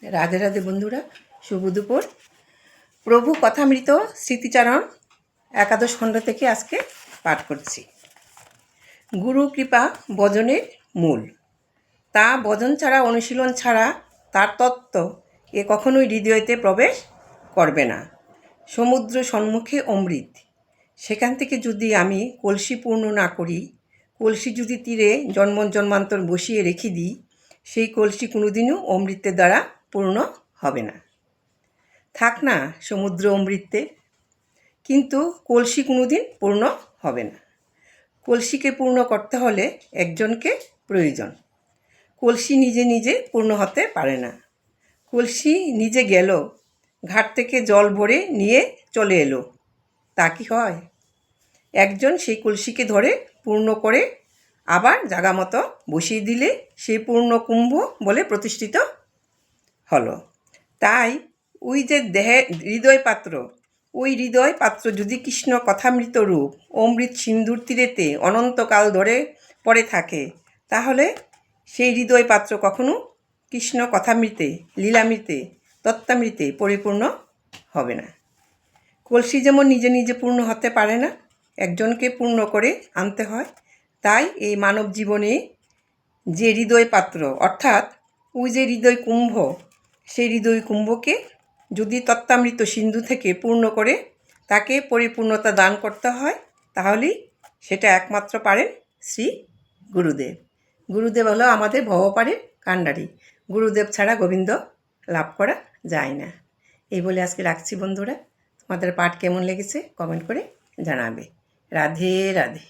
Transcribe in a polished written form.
রাধে রাধে বন্ধুরা, শুভ দুপুর। প্রভু কথামৃত স্মৃতিচারণ একাদশ খণ্ড থেকে আজকে পাঠ করছি। গুরু কৃপা ভজনের মূল। তা ভজন ছাড়া, অনুশীলন ছাড়া তার তত্ত্ব এ কখনোই হৃদয়তে প্রবেশ করবে না। সমুদ্র সম্মুখে অমৃত, সেখান থেকে যদি আমি কলসি পূর্ণ না করি, কলসি যদি তীরে জন্ম জন্মান্তর বসিয়ে রেখে দিই, সেই কলসি কোনোদিনও অমৃতের দ্বারা পূর্ণ হবে না। থাক না সমুদ্র অমৃতে, কিন্তু কলসি কোনোদিন পূর্ণ হবে না। কলসিকে পূর্ণ করতে হলে একজনকে প্রয়োজন। কলসি নিজে নিজে পূর্ণ হতে পারে না। কলসি নিজে গেল, ঘাট থেকে জল ভরে নিয়ে চলে এলো, তা কি হয়? একজন সেই কলসিকে ধরে পূর্ণ করে আবার জাগা মতো বসিয়ে দিলে সেই পূর্ণ কুম্ভ বলে প্রতিষ্ঠিত হলো। তাই ওই যে হৃদয় পাত্র, ওই হৃদয় পাত্র যদি কৃষ্ণ কথামৃত রূপ অমৃত সিন্ধুর তীরেতে অনন্তকাল ধরে পড়ে থাকে, তাহলে সেই হৃদয় পাত্র কখনো কৃষ্ণ কথামৃতে, লীলামৃতে, তত্ত্বামৃতে পরিপূর্ণ হবে না। কলসি যেমন নিজে নিজে পূর্ণ হতে পারে না, একজনকে পূর্ণ করে আনতে হয়। তাই এই মানব জীবনে যে হৃদয় পাত্র, অর্থাৎ ওই যে হৃদয় কুম্ভ, সেই হৃদয় কুম্ভকে যদি তত্ত্বামৃত সিন্ধু থেকে পূর্ণ করে তাকে পরিপূর্ণতা দান করতে হয়, তাহলেই সেটা একমাত্র পারেন শ্রী গুরুদেব। গুরুদেব হলো আমাদের ভবপারের কাণ্ডারি। গুরুদেব ছাড়া গোবিন্দ লাভ করা যায় না। এই বলে আজকে রাখছি বন্ধুরা। তোমাদের পাঠ কেমন লেগেছে কমেন্ট করে জানাবে। রাধে রাধে।